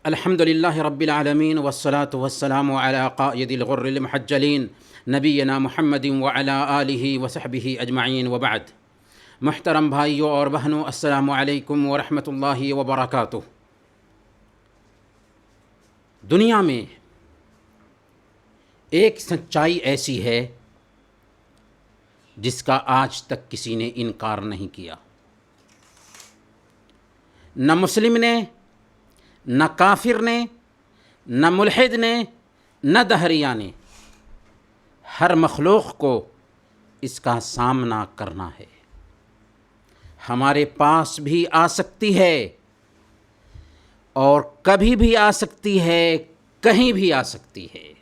الحمد للہ رب العالمین والصلاة والسلام علی قائد الغر المحجلین نبینا محمد وعلی آلہ وصحبہ اجمعین وبعد۔ محترم بھائیوں اور بہنوں، السلام علیکم ورحمۃ اللہ وبرکاتہ۔ دنیا میں ایک سچائی ایسی ہے جس کا آج تک کسی نے انکار نہیں کیا، نہ مسلم نے، نہ کافر نے، نہ ملحد نے، نہ دہریہ نے۔ ہر مخلوق کو اس کا سامنا کرنا ہے۔ ہمارے پاس بھی آ سکتی ہے اور کبھی بھی آ سکتی ہے، کہیں بھی آ سکتی ہے۔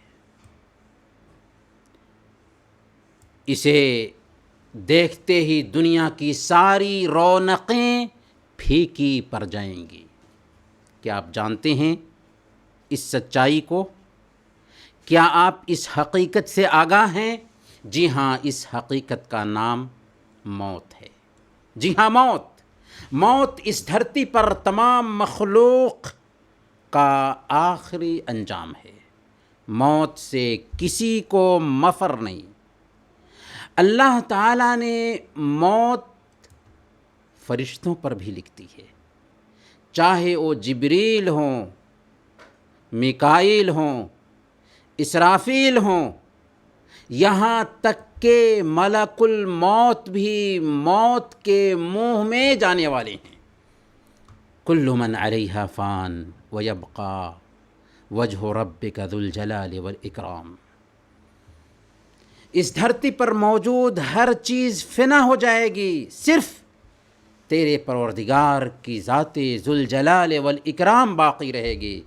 اسے دیکھتے ہی دنیا کی ساری رونقیں پھیکی پڑ جائیں گی۔ کیا آپ جانتے ہیں اس سچائی کو؟ کیا آپ اس حقیقت سے آگاہ ہیں؟ جی ہاں، اس حقیقت کا نام موت ہے۔ جی ہاں، موت اس دھرتی پر تمام مخلوق کا آخری انجام ہے۔ موت سے کسی کو مفر نہیں۔ اللہ تعالیٰ نے موت فرشتوں پر بھی لکھتی ہے، چاہے وہ جبریل ہوں، میکائیل ہوں، اسرافیل ہوں، یہاں تک کہ ملک الموت بھی موت کے منہ میں جانے والے ہیں۔ کل من علیہا فان ویبقی وجہ ربک ذو الجلال والاکرام۔ اس دھرتی پر موجود ہر چیز فنا ہو جائے گی، صرف تیرے پروردگار کی ذات ذوالجلال والاکرام باقی رہے گی۔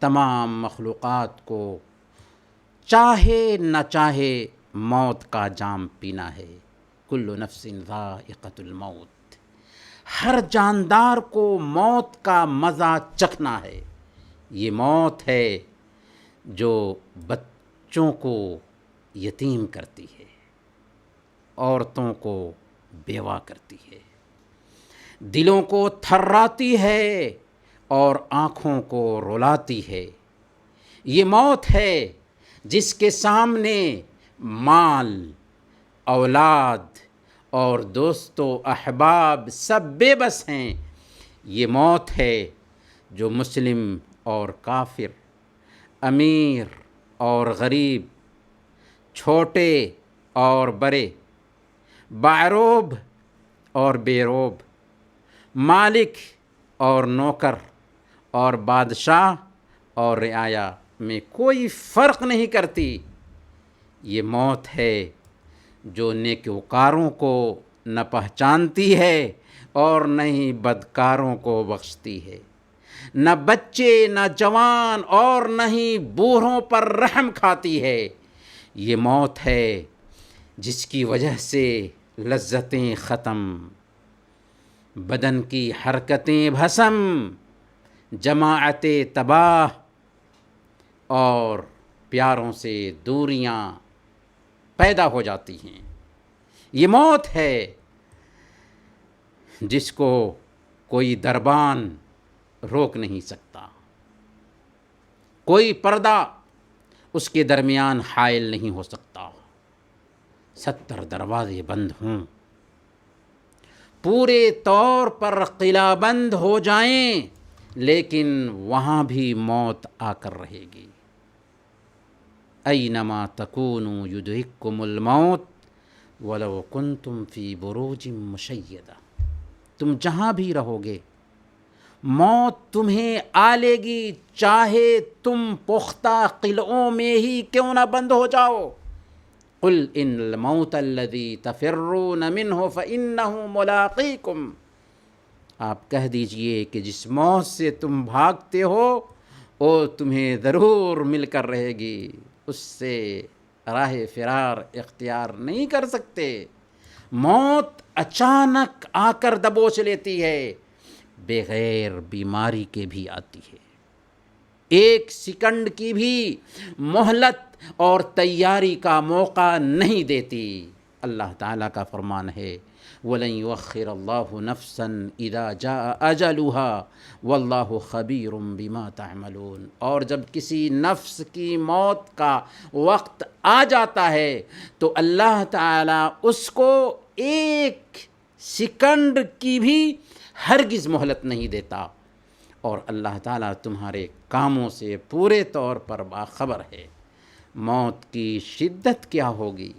تمام مخلوقات کو چاہے نہ چاہے موت کا جام پینا ہے۔ کل نفس ذائقۃ الموت۔ ہر جاندار کو موت کا مزہ چکھنا ہے۔ یہ موت ہے جو بچوں کو یتیم کرتی ہے، عورتوں کو بیوہ کرتی ہے، دلوں کو تھراتی ہے اور آنکھوں کو رلاتی ہے۔ یہ موت ہے جس کے سامنے مال، اولاد اور دوست و احباب سب بے بس ہیں۔ یہ موت ہے جو مسلم اور کافر، امیر اور غریب، چھوٹے اور بڑے، باروب اور بے روب، مالک اور نوکر اور بادشاہ اور رعایا میں کوئی فرق نہیں کرتی۔ یہ موت ہے جو نیکوکاروں کو نہ پہچانتی ہے اور نہ ہی بدکاروں کو بخشتی ہے۔ نہ بچے، نہ جوان اور نہ ہی بوڑھوں پر رحم کھاتی ہے۔ یہ موت ہے جس کی وجہ سے لذتیں ختم، بدن کی حرکتیں بھسم، جماعتیں تباہ اور پیاروں سے دوریاں پیدا ہو جاتی ہیں۔ یہ موت ہے جس کو کوئی دربان روک نہیں سکتا، کوئی پردہ اس کے درمیان حائل نہیں ہو سکتا۔ 70 دروازے بند ہوں، پورے طور پر قلعہ بند ہو جائیں، لیکن وہاں بھی موت آ کر رہے گی۔ اینما تکونوا یدرککم الموت ولو کنتم فی بروج مشیدہ۔ تم جہاں بھی رہو گے موت تمہیں آ لے گی، چاہے تم پختہ قلعوں میں ہی کیوں نہ بند ہو جاؤ۔ قل ان الموت الذی تفرون منہ فانہ ملاقیکم۔ آپ کہہ دیجئے کہ جس موت سے تم بھاگتے ہو وہ تمہیں ضرور مل کر رہے گی، اس سے راہ فرار اختیار نہیں کر سکتے۔ موت اچانک آ کر دبوچ لیتی ہے، بغیر بیماری کے بھی آتی ہے، ایک سیکنڈ کی بھی مہلت اور تیاری کا موقع نہیں دیتی۔ اللہ تعالیٰ کا فرمان ہے وَلَن يُؤَخِّرَ اللَّهُ نَفْسًا إِذَا جَاءَ أَجَلُهَا وَاللَّهُ خَبِيرٌ بِمَا تَعْمَلُونَ۔ اور جب کسی نفس کی موت کا وقت آ جاتا ہے تو اللہ تعالیٰ اس کو ایک سیکنڈ کی بھی ہرگز مہلت نہیں دیتا، اور اللہ تعالیٰ تمہارے کاموں سے پورے طور پر باخبر ہے۔ موت کی شدت کیا ہوگی،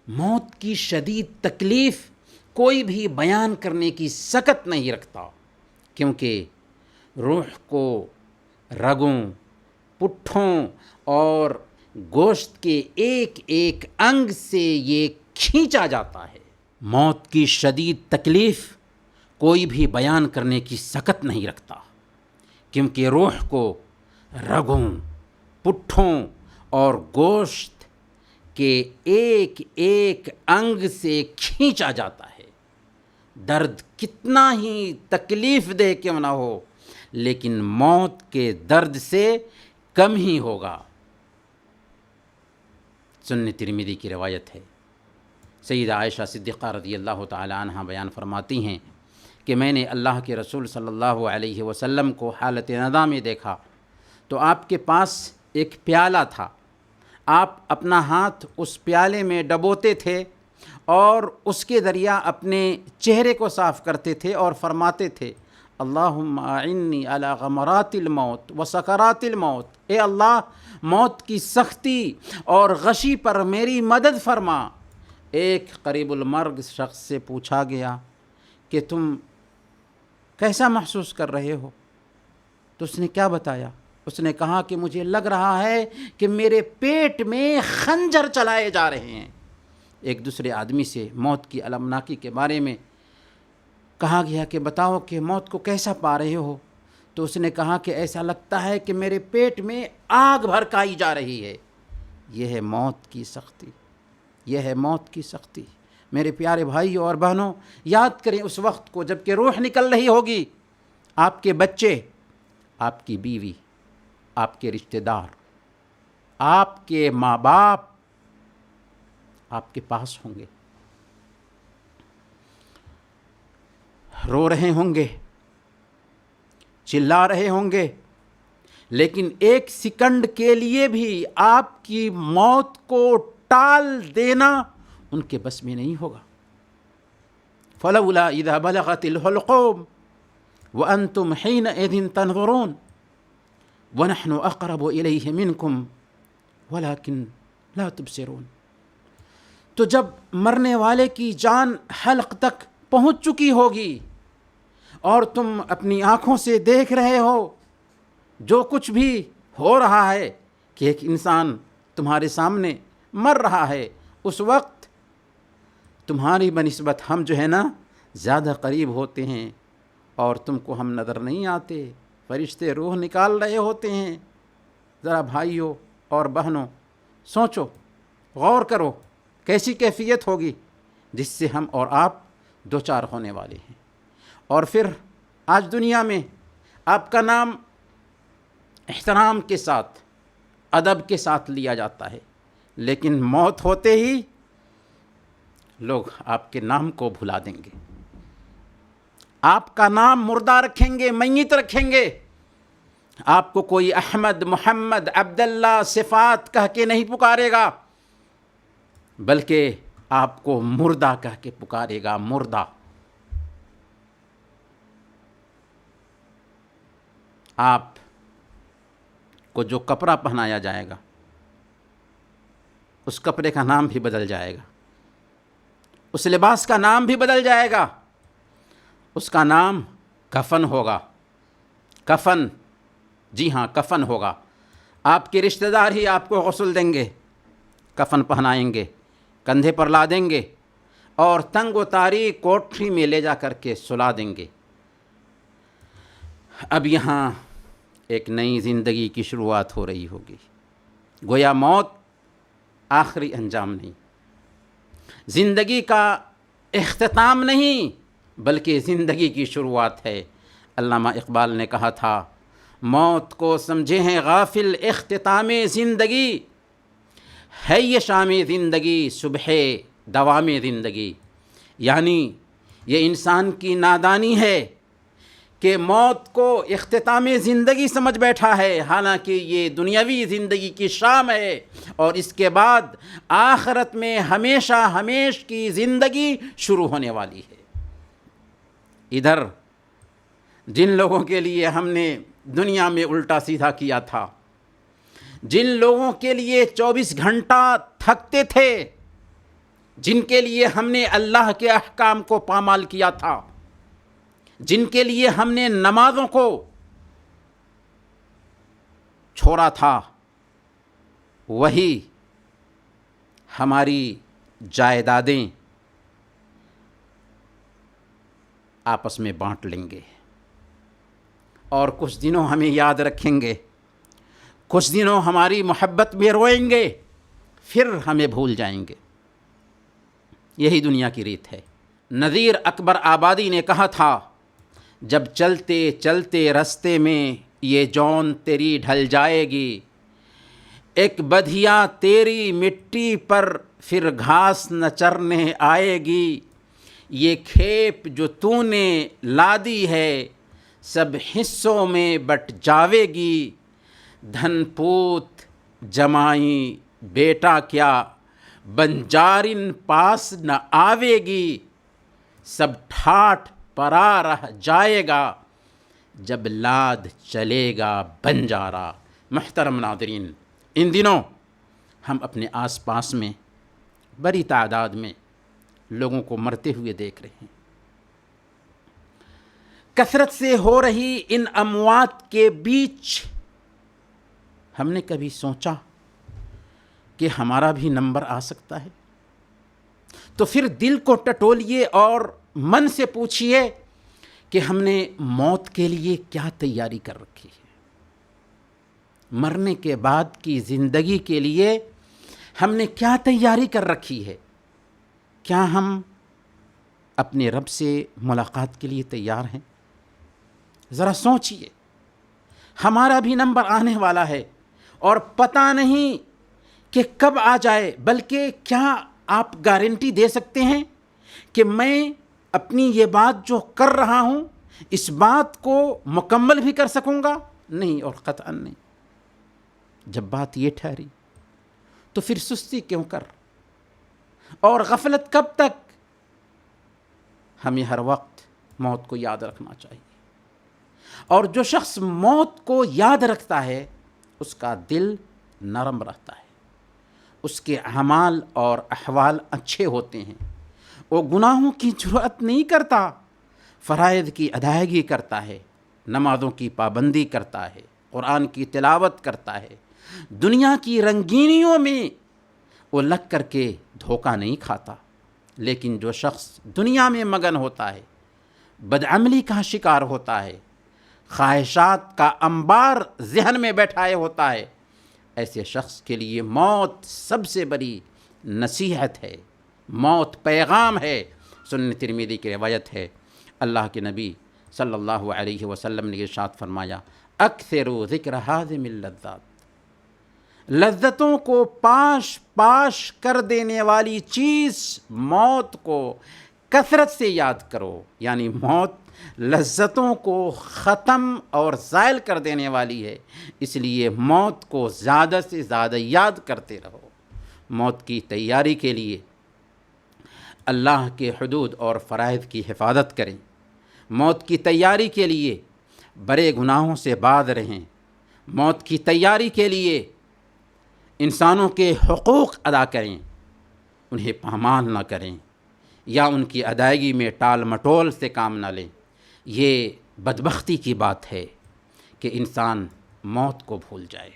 موت کی شدید تکلیف کوئی بھی بیان کرنے کی سکت نہیں رکھتا، کیونکہ روح کو رگوں، پٹھوں اور گوشت کے ایک ایک انگ سے یہ کھینچا جاتا ہے۔ موت کی شدید تکلیف کوئی بھی بیان کرنے کی سکت نہیں رکھتا، کیونکہ روح کو رگوں، پٹھوں اور گوشت کے ایک ایک انگ سے کھینچا جاتا ہے۔ درد کتنا ہی تکلیف دہ کیوں نہ ہو، لیکن موت کے درد سے کم ہی ہوگا۔ سنن ترمذی کی روایت ہے، سیدہ عائشہ صدیقہ رضی اللہ تعالی عنہ بیان فرماتی ہیں کہ میں نے اللہ کے رسول صلی اللہ علیہ وسلم کو حالت ندامت میں دیکھا تو آپ کے پاس ایک پیالہ تھا، آپ اپنا ہاتھ اس پیالے میں ڈبوتے تھے اور اس کے ذریعہ اپنے چہرے کو صاف کرتے تھے اور فرماتے تھے اللہم اعنی علی غمرات الموت و سکرات الموت، اے اللہ موت کی سختی اور غشی پر میری مدد فرما۔ ایک قریب المرگ شخص سے پوچھا گیا کہ تم کیسا محسوس کر رہے ہو؟ تو اس نے کیا بتایا؟ اس نے کہا کہ مجھے لگ رہا ہے کہ میرے پیٹ میں خنجر چلائے جا رہے ہیں۔ ایک دوسرے آدمی سے موت کی المناکی کے بارے میں کہا گیا کہ بتاؤ کہ موت کو کیسا پا رہے ہو؟ تو اس نے کہا کہ ایسا لگتا ہے کہ میرے پیٹ میں آگ بھڑکائی جا رہی ہے۔ یہ ہے موت کی سختی، یہ ہے موت کی سختی۔ میرے پیارے بھائیوں اور بہنوں، یاد کریں اس وقت کو جب کہ روح نکل رہی ہوگی، آپ کے بچے، آپ کی بیوی، آپ کے رشتہ دار، آپ کے ماں باپ آپ کے پاس ہوں گے، رو رہے ہوں گے، چلا رہے ہوں گے، لیکن ایک سیکنڈ کے لیے بھی آپ کی موت کو ٹال دینا ان کے بس میں نہیں ہوگا۔ فلولا اذا بلغت الحلقوم وانتم حينئذ تنظرون ونحن اقرب الیہ منکم ولکن لا تبصرون۔ تو جب مرنے والے کی جان حلق تک پہنچ چکی ہوگی اور تم اپنی آنکھوں سے دیکھ رہے ہو جو کچھ بھی ہو رہا ہے کہ ایک انسان تمہارے سامنے مر رہا ہے، اس وقت تمہاری بنسبت ہم جو ہے نا زیادہ قریب ہوتے ہیں اور تم کو ہم نظر نہیں آتے، فرشتے روح نکال رہے ہوتے ہیں۔ ذرا بھائیوں اور بہنوں سوچو، غور کرو، کیسی کیفیت ہوگی جس سے ہم اور آپ دوچار ہونے والے ہیں۔ اور پھر آج دنیا میں آپ کا نام احترام کے ساتھ، ادب کے ساتھ لیا جاتا ہے، لیکن موت ہوتے ہی لوگ آپ کے نام کو بھلا دیں گے، آپ کا نام مردہ رکھیں گے، میت رکھیں گے۔ آپ کو کوئی احمد، محمد، عبداللہ صفات کہہ کے نہیں پکارے گا، بلکہ آپ کو مردہ کہہ کے پکارے گا، مردہ۔ آپ کو جو کپڑا پہنایا جائے گا اس کپڑے کا نام بھی بدل جائے گا، اس لباس کا نام بھی بدل جائے گا، اس کا نام کفن ہوگا۔ کفن، جی ہاں کفن ہوگا۔ آپ کے رشتہ دار ہی آپ کو غسل دیں گے، کفن پہنائیں گے، کندھے پر لا دیں گے اور تنگ و تاریک کوٹھی میں لے جا کر کے سلا دیں گے۔ اب یہاں ایک نئی زندگی کی شروعات ہو رہی ہوگی، گویا موت آخری انجام نہیں، زندگی کا اختتام نہیں، بلکہ زندگی کی شروعات ہے۔ علامہ اقبال نے کہا تھا موت کو سمجھے ہیں غافل اختتام زندگی، ہے یہ شام زندگی صبح دوام زندگی، یعنی یہ انسان کی نادانی ہے کہ موت کو اختتام زندگی سمجھ بیٹھا ہے، حالانکہ یہ دنیاوی زندگی کی شام ہے، اور اس کے بعد آخرت میں ہمیشہ ہمیش کی زندگی شروع ہونے والی ہے۔ ادھر جن لوگوں کے لیے ہم نے دنیا میں الٹا سیدھا کیا تھا، جن لوگوں کے لیے 24 گھنٹہ تھکتے تھے، جن کے لیے ہم نے اللہ کے احکام کو پامال کیا تھا، جن کے لیے ہم نے نمازوں کو چھوڑا تھا، وہی ہماری جائیدادیں آپس میں بانٹ لیں گے، اور کچھ دنوں ہمیں یاد رکھیں گے، کچھ دنوں ہماری محبت میں روئیں گے، پھر ہمیں بھول جائیں گے۔ یہی دنیا کی ریت ہے۔ نذیر اکبر آبادی نے کہا تھا، جب چلتے چلتے رستے میں یہ جون تیری ڈھل جائے گی، ایک بدھیا تیری مٹی پر پھر گھاس نہ چرنے آئے گی، یہ کھیپ جو تو نے لادی ہے سب حصوں میں بٹ جاوے گی، دھن پوت جمائی بیٹا کیا بنجارن پاس نہ آوے گی، سب ٹھاٹھ پرا رہ جائے گا جب لاد چلے گا بنجارا۔ محترم ناظرین، ان دنوں ہم اپنے آس پاس میں بڑی تعداد میں لوگوں کو مرتے ہوئے دیکھ رہے ہیں۔ کثرت سے ہو رہی ان اموات کے بیچ ہم نے کبھی سوچا کہ ہمارا بھی نمبر آ سکتا ہے؟ تو پھر دل کو ٹٹولیے اور من سے پوچھئے کہ ہم نے موت کے لیے کیا تیاری کر رکھی ہے؟ مرنے کے بعد کی زندگی کے لیے ہم نے کیا تیاری کر رکھی ہے؟ کیا ہم اپنے رب سے ملاقات کے لیے تیار ہیں؟ ذرا سوچئے، ہمارا بھی نمبر آنے والا ہے، اور پتہ نہیں کہ کب آ جائے، بلکہ کیا آپ گارنٹی دے سکتے ہیں کہ میں اپنی یہ بات جو کر رہا ہوں اس بات کو مکمل بھی کر سکوں گا؟ نہیں، اور قطعاً نہیں۔ جب بات یہ ٹھہری تو پھر سستی کیوں کر، اور غفلت کب تک؟ ہمیں ہر وقت موت کو یاد رکھنا چاہیے، اور جو شخص موت کو یاد رکھتا ہے اس کا دل نرم رہتا ہے، اس کے اعمال اور احوال اچھے ہوتے ہیں، وہ گناہوں کی جرأت نہیں کرتا، فرائض کی ادائیگی کرتا ہے، نمازوں کی پابندی کرتا ہے، قرآن کی تلاوت کرتا ہے، دنیا کی رنگینیوں میں وہ لگ کر کے دھوکہ نہیں کھاتا۔ لیکن جو شخص دنیا میں مگن ہوتا ہے، بدعملی کا شکار ہوتا ہے، خواہشات کا انبار ذہن میں بیٹھائے ہوتا ہے، ایسے شخص کے لیے موت سب سے بڑی نصیحت ہے، موت پیغام ہے۔ سنن ترمذی کی روایت ہے، اللہ کے نبی صلی اللہ علیہ وسلم نے ارشاد فرمایا، اکثروا ذکر ہاضم اللذات، لذتوں کو پاش پاش کر دینے والی چیز موت کو کثرت سے یاد کرو، یعنی موت لذتوں کو ختم اور زائل کر دینے والی ہے، اس لیے موت کو زیادہ سے زیادہ یاد کرتے رہو۔ موت کی تیاری کے لیے اللہ کے حدود اور فرائض کی حفاظت کریں، موت کی تیاری کے لیے بڑے گناہوں سے باز رہیں، موت کی تیاری کے لیے انسانوں کے حقوق ادا کریں، انہیں پامال نہ کریں یا ان کی ادائیگی میں ٹال مٹول سے کام نہ لیں۔ یہ بدبختی کی بات ہے کہ انسان موت کو بھول جائے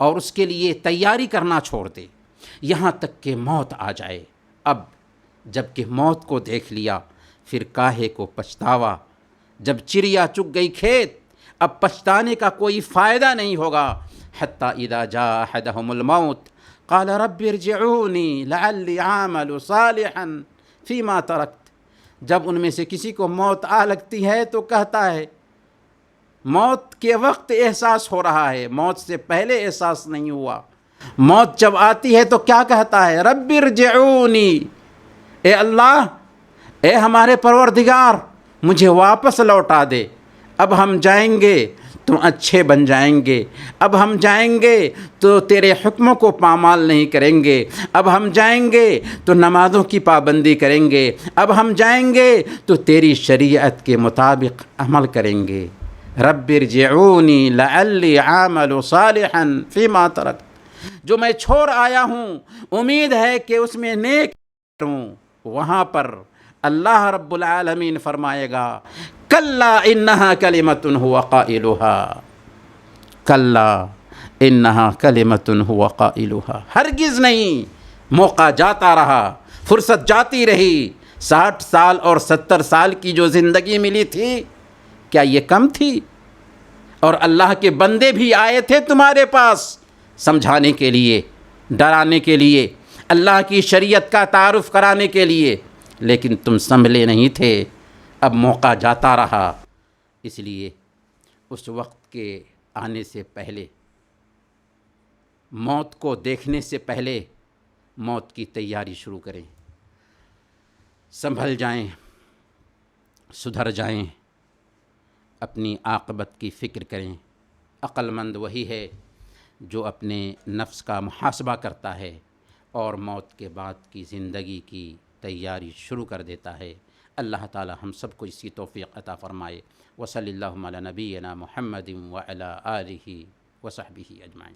اور اس کے لیے تیاری کرنا چھوڑ دے، یہاں تک کہ موت آ جائے۔ اب جب کہ موت کو دیکھ لیا، پھر کاہے کو پچھتاوا، جب چڑیا چگ گئی کھیت، اب پچھتانے کا کوئی فائدہ نہیں ہوگا۔ حتیٰ اذا جاء احدهم الموت قال رب ارجعونی لعلی اعمل صالحا فیما ترکت، جب ان میں سے کسی کو موت آ لگتی ہے تو کہتا ہے، موت کے وقت احساس ہو رہا ہے، موت سے پہلے احساس نہیں ہوا، موت جب آتی ہے تو کیا کہتا ہے؟ رب ارجعونی، اے اللہ، اے ہمارے پروردگار، مجھے واپس لوٹا دے۔ اب ہم جائیں گے تو اچھے بن جائیں گے، اب ہم جائیں گے تو تیرے حکموں کو پامال نہیں کریں گے، اب ہم جائیں گے تو نمازوں کی پابندی کریں گے، اب ہم جائیں گے تو تیری شریعت کے مطابق عمل کریں گے۔ رب ارجعونی لعلی اعمل صالحا فیما ترکت، جو میں چھوڑ آیا ہوں امید ہے کہ اس میں نیک کروں۔ وہاں پر اللہ رب العالمین فرمائے گا کلا انہا کلمۃ ہو قائلہا، کلا انہا کلمۃ ہو قائلہا، ہرگز نہیں۔ موقع جاتا رہا، فرصت جاتی رہی، 60 سال اور 70 سال کی جو زندگی ملی تھی کیا یہ کم تھی؟ اور اللہ کے بندے بھی آئے تھے تمہارے پاس سمجھانے کے لیے، ڈرانے کے لیے، اللہ کی شریعت کا تعارف کرانے کے لیے، لیکن تم سنبھلے نہیں تھے۔ اب موقع جاتا رہا، اس لیے اس وقت کے آنے سے پہلے، موت کو دیکھنے سے پہلے موت کی تیاری شروع کریں، سنبھل جائیں، سدھر جائیں، اپنی عاقبت کی فکر کریں۔ عقل مند وہی ہے جو اپنے نفس کا محاسبہ کرتا ہے اور موت کے بعد کی زندگی کی تیاری شروع کر دیتا ہے۔ اللہ تعالی ہم سب کو اسی توفیق عطا فرمائے۔ وصلی اللہ علی نبینا محمد وعلی آلہ وصحبہ اجمعین۔